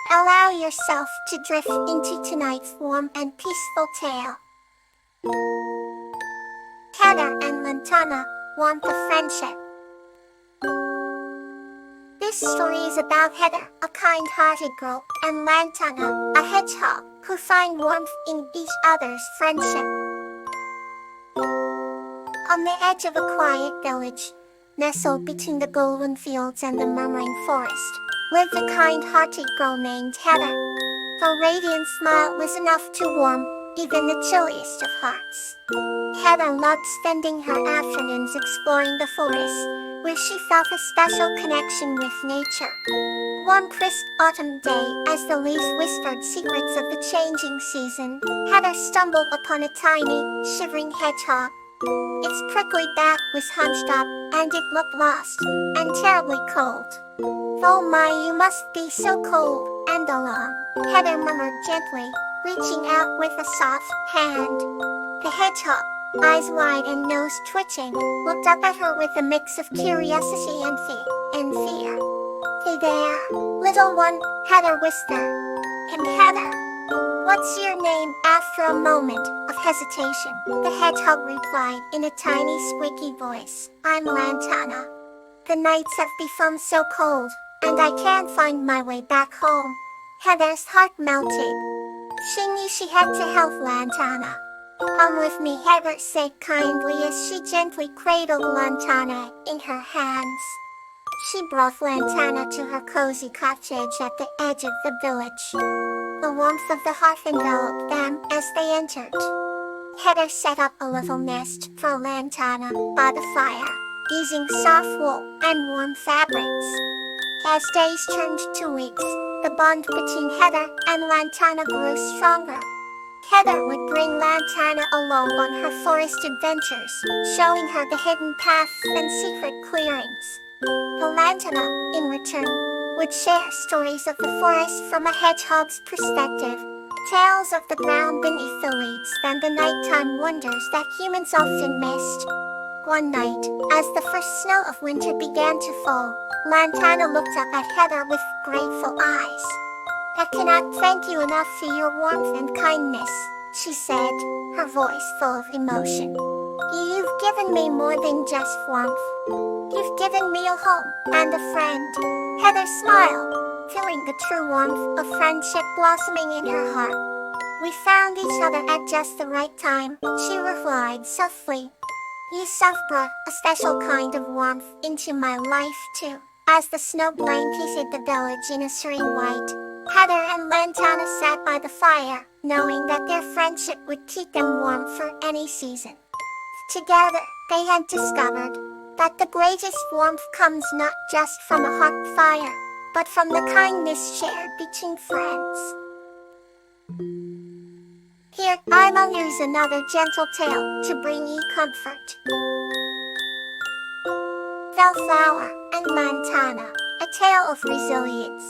Allow yourself to drift into tonight's warm and peaceful tale. Heather and Lantana, Warmth of Friendship. This story is about Heather, a kind-hearted girl, and Lantana, a hedgehog, who find warmth in each other's friendship. On the edge of a quiet village, nestled between the golden fields and the murmuring forest, lived a kind-hearted girl named Heather. Her radiant smile was enough to warm even the chilliest of hearts. Heather loved spending her afternoons exploring the forest, where she felt a special connection with nature. One crisp autumn day, as the leaves whispered secrets of the changing season, Heather stumbled upon a tiny, shivering hedgehog. Its prickly back was hunched up, and it looked lost and terribly cold. "Oh my, you must be so cold and alone," Heather murmured gently, reaching out with a soft hand. The hedgehog, eyes wide and nose twitching, looked up at her with a mix of curiosity and fear. "Hey there, little one," Heather whispered. "And Heather, what's your name?" After a moment of hesitation, the hedgehog replied in a tiny squeaky voice, "I'm Lantana. The nights have become so cold, and I can't find my way back home." Heather's heart melted. She knew she had to help Lantana. "Come with me," Heather said kindly as she gently cradled Lantana in her hands. She brought Lantana to her cozy cottage at the edge of the village. The warmth of the hearth enveloped them as they entered. Heather set up a little nest for Lantana by the fire, using soft wool and warm fabrics. As days turned to weeks, the bond between Heather and Lantana grew stronger. Heather would bring Lantana along on her forest adventures, showing her the hidden paths and secret clearings. Lantana, in return, would share stories of the forest from a hedgehog's perspective, tales of the ground beneath the leaves and the nighttime wonders that humans often missed. One night, as the first snow of winter began to fall, Lantana looked up at Heather with grateful eyes. "I cannot thank you enough for your warmth and kindness," she said, her voice full of emotion. "You've given me more than just warmth. You've given me a home and a friend." Heather smiled, feeling the true warmth of friendship blossoming in her heart. "We found each other at just the right time," she replied softly. "You have brought a special kind of warmth into my life too." As the snow blanketed the village in a serene white, Heather and Lantana sat by the fire, knowing that their friendship would keep them warm for any season. Together, they had discovered that the greatest warmth comes not just from a hot fire, but from the kindness shared between friends. Here, I'll use another gentle tale to bring you comfort. Bellflower and Lantana, a tale of resilience.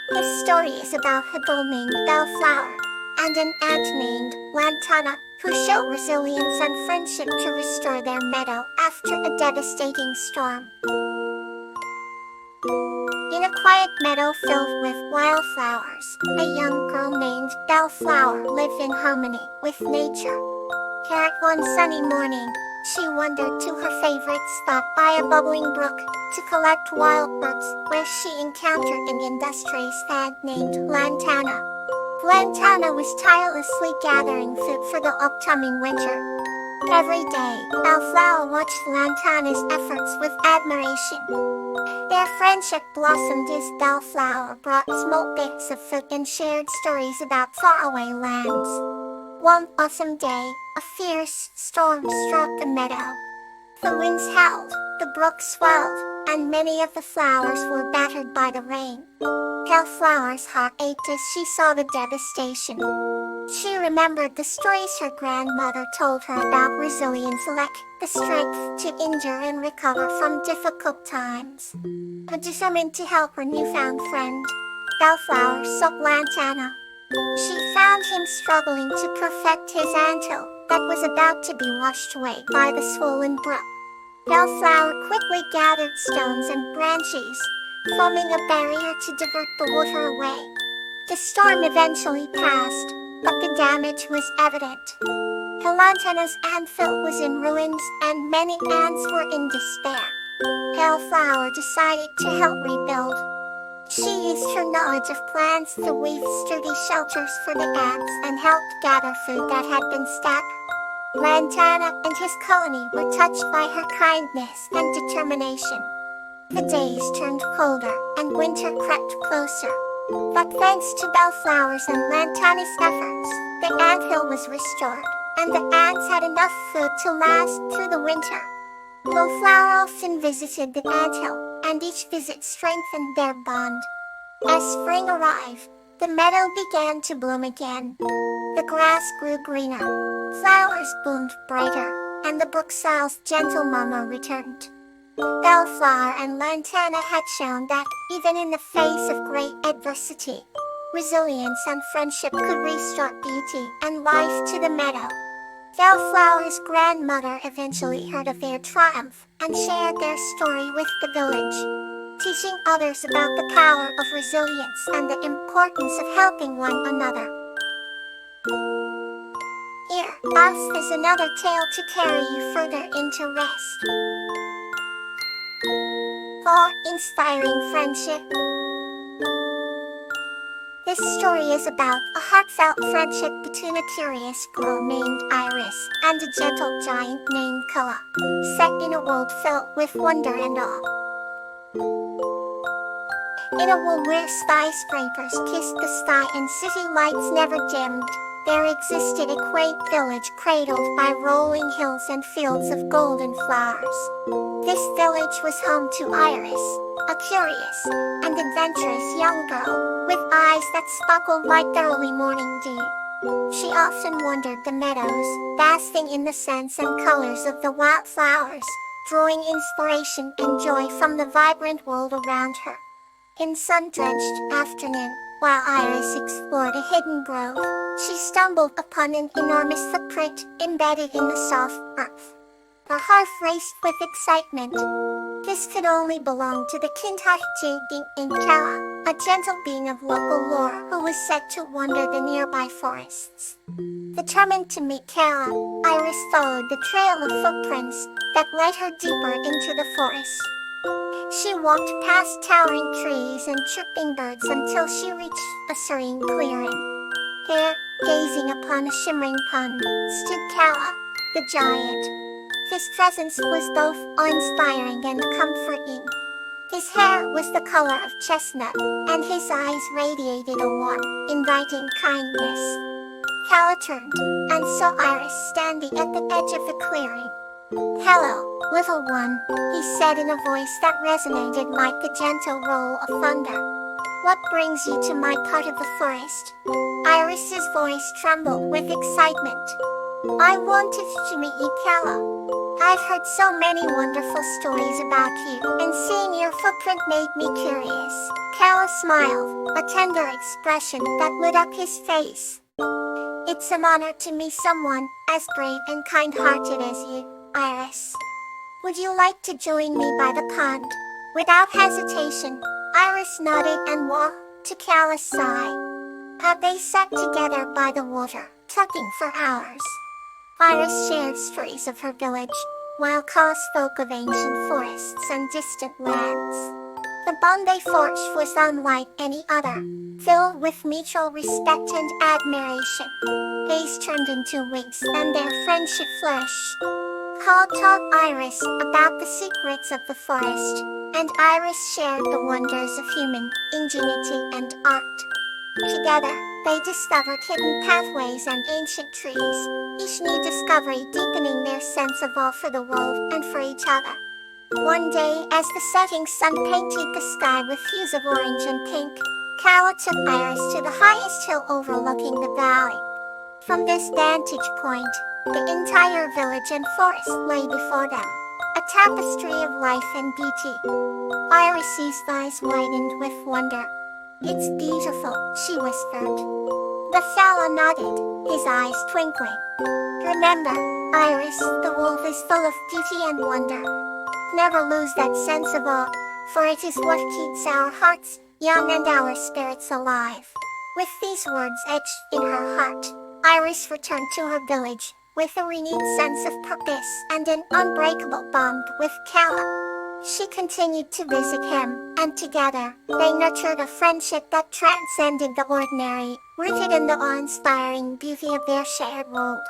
This story is about a girl named Bellflower and an ant named Lantana, who show resilience and friendship to restore their meadow after a devastating storm. In a quiet meadow filled with wildflowers, a young girl named Bellflower lived in harmony with nature. Yet one sunny morning, she wandered to her favorite spot by a bubbling brook to collect wild birds, where she encountered an industrious ant named Lantana. Lantana was tirelessly gathering food for the upcoming winter. Every day, Bellflower watched Lantana's efforts with admiration. Their friendship blossomed as Bellflower brought small bits of food and shared stories about faraway lands. One autumn day, a fierce storm struck the meadow. The winds howled, the brook swelled, and many of the flowers were battered by the rain. Bellflower's heart ached as she saw the devastation. She remembered the stories her grandmother told her about resilience, like the strength to endure and recover from difficult times. Determined to help her newfound friend, Bellflower sought Lantana. She found him struggling to perfect his anthill that was about to be washed away by the swollen brook. Bellflower quickly gathered stones and branches, forming a barrier to divert the water away. The storm eventually passed, but the damage was evident. Helantana's anthill was in ruins, and many ants were in despair. Hellflower decided to help rebuild. She used her knowledge of plants to weave sturdy shelters for the ants and helped gather food that had been stacked. Lantana and his colony were touched by her kindness and determination. The days turned colder, and winter crept closer. But thanks to Bellflower's and Lantana's efforts, the anthill was restored, and the ants had enough food to last through the winter. Blowflower often visited the anthill, and each visit strengthened their bond. As spring arrived, the meadow began to bloom again. The grass grew greener, flowers bloomed brighter, and the brook Sal's gentle murmur returned. Bellflower and Lantana had shown that, even in the face of great adversity, resilience and friendship could restore beauty and life to the meadow. Bellflower's grandmother eventually heard of their triumph and shared their story with the village, teaching others about the power of resilience and the importance of helping one another. Here, ours is another tale to carry you further into rest. For inspiring friendship. This story is about a heartfelt friendship between a curious girl named Iris and a gentle giant named Kawa, set in a world filled with wonder and awe. In a world where skyscrapers kissed the sky and city lights never dimmed, there existed a quaint village cradled by rolling hills and fields of golden flowers. This village was home to Iris, a curious and adventurous young girl with eyes that sparkled like the early morning dew. She often wandered the meadows, basking in the scents and colors of the wildflowers, drawing inspiration and joy from the vibrant world around her. In sun-drenched afternoon, while Iris explored a hidden grove, she stumbled upon an enormous footprint embedded in the soft earth. Her heart raced with excitement. This could only belong to the Kintachi in Kawa, a gentle being of local lore who was said to wander the nearby forests. Determined to meet Kawa, Iris followed the trail of footprints that led her deeper into the forest. She walked past towering trees and chirping birds until she reached a serene clearing. There, gazing upon a shimmering pond, stood Kawa, the giant. His presence was both awe-inspiring and comforting. His hair was the color of chestnut, and his eyes radiated a warm, inviting kindness. Kawa turned and saw Iris standing at the edge of the clearing. "Hello, little one," he said in a voice that resonated like the gentle roll of thunder. "What brings you to my part of the forest?" Iris's voice trembled with excitement. "I wanted to meet you, Kawa. I've heard so many wonderful stories about you, and seeing your footprint made me curious." Kawa smiled, a tender expression that lit up his face. "It's an honor to meet someone as brave and kind-hearted as you, Iris. Would you like to join me by the pond?" Without hesitation, Iris nodded and walked to Kawa's side. They sat together by the water, talking for hours. Iris shared stories of her village, while Kawa spoke of ancient forests and distant lands. The bond they forged was unlike any other, filled with mutual respect and admiration. Days turned into weeks, and their friendship flourished. Kawa taught Iris about the secrets of the forest, and Iris shared the wonders of human ingenuity and art. Together, they discovered hidden pathways and ancient trees, each new discovery deepening their sense of awe for the world and for each other. One day, as the setting sun painted the sky with hues of orange and pink, Kawa took Iris to the highest hill overlooking the valley. From this vantage point, the entire village and forest lay before them, a tapestry of life and beauty. Iris's eyes widened with wonder. "It's beautiful," she whispered. The fellow nodded, his eyes twinkling. "Remember, Iris, the world is full of beauty and wonder. Never lose that sense of awe, for it is what keeps our hearts young and our spirits alive." With these words etched in her heart, Iris returned to her village, with a renewed sense of purpose and an unbreakable bond with Kawa. She continued to visit him, and together, they nurtured a friendship that transcended the ordinary, rooted in the awe-inspiring beauty of their shared world.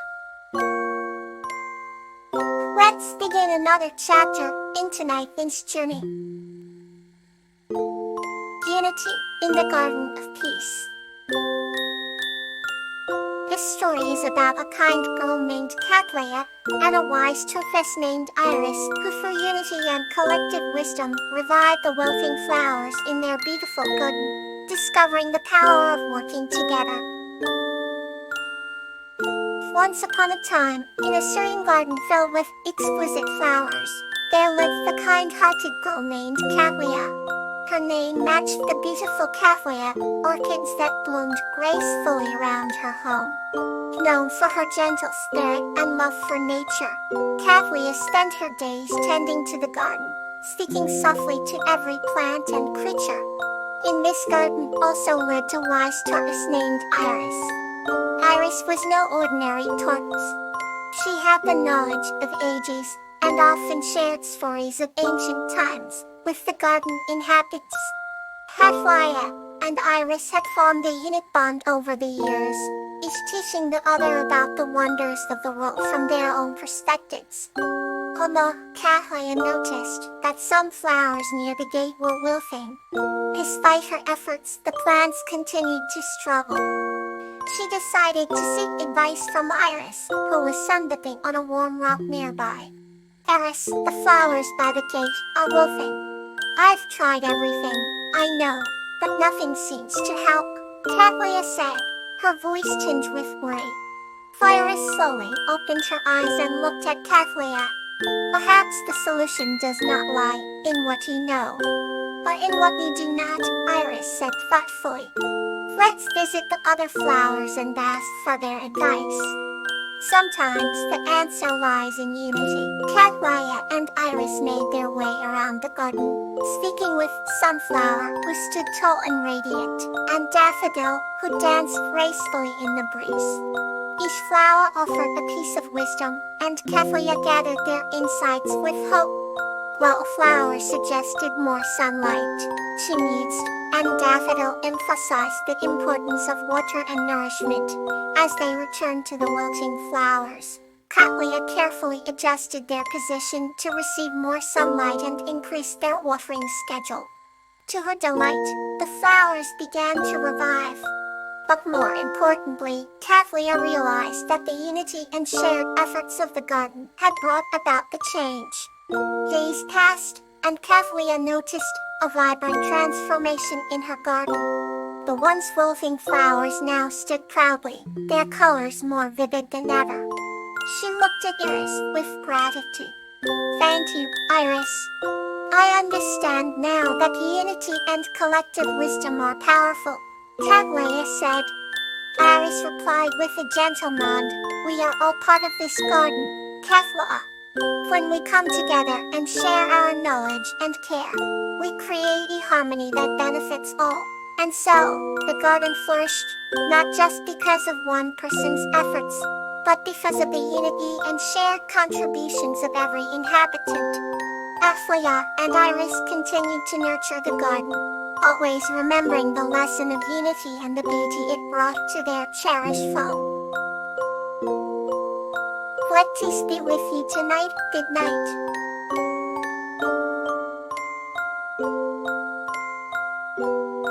Let's begin another chapter into Nathan's journey. Unity in the Garden of Peace. This story is about a kind girl named Kathleya and a wise tortoise named Iris who through unity and collective wisdom revived the wilting flowers in their beautiful garden, discovering the power of working together. Once upon a time, in a serene garden filled with exquisite flowers, there lived the kind-hearted girl named Kathleya. Her name matched the beautiful Kathleya orchids that bloomed gracefully around her home. Known for her gentle spirit and love for nature, Kathleya spent her days tending to the garden, speaking softly to every plant and creature. In this garden also lived a wise tortoise named Iris. Iris was no ordinary tortoise. She had the knowledge of ages and often shared stories of ancient times with the garden inhabitants. Kathleya and Iris had formed a unique bond over the years, each teaching the other about the wonders of the world from their own perspectives. Although Kathleya noticed that some flowers near the gate were wilting, despite her efforts the plants continued to struggle. She decided to seek advice from Iris, who was sunbathing on a warm rock nearby. "Iris, the flowers by the gate are wilting. I've tried everything, I know, but nothing seems to help," Kathleya said, her voice tinged with worry. Iris slowly opened her eyes and looked at Kathleya. "Perhaps the solution does not lie in what you know, but in what you do not," Iris said thoughtfully. "Let's visit the other flowers and ask for their advice. Sometimes the answer lies in unity." Kathleya and Iris made their way around the garden, speaking with Sunflower, who stood tall and radiant, and Daffodil, who danced gracefully in the breeze. Each flower offered a piece of wisdom, and Kathleya gathered their insights with hope. While a flower suggested more sunlight, she mused, and Daffodil emphasized the importance of water and nourishment. As they returned to the wilting flowers, Kathleya carefully adjusted their position to receive more sunlight and increase their watering schedule. To her delight, the flowers began to revive. But more importantly, Kathleya realized that the unity and shared efforts of the garden had brought about the change. Days passed, and Kathleya noticed a vibrant transformation in her garden. The once wilting flowers now stood proudly, their colors more vivid than ever. She looked at Iris with gratitude. "Thank you, Iris. I understand now that unity and collective wisdom are powerful," Kathleya said. Iris replied with a gentle nod. "We are all part of this garden, Kathleya. When we come together and share our knowledge and care, we create a harmony that benefits all." And so, the garden flourished, not just because of one person's efforts, but because of the unity and shared contributions of every inhabitant. Kathleya and Iris continued to nurture the garden, always remembering the lesson of unity and the beauty it brought to their cherished foe. Let peace be with you tonight. Good night.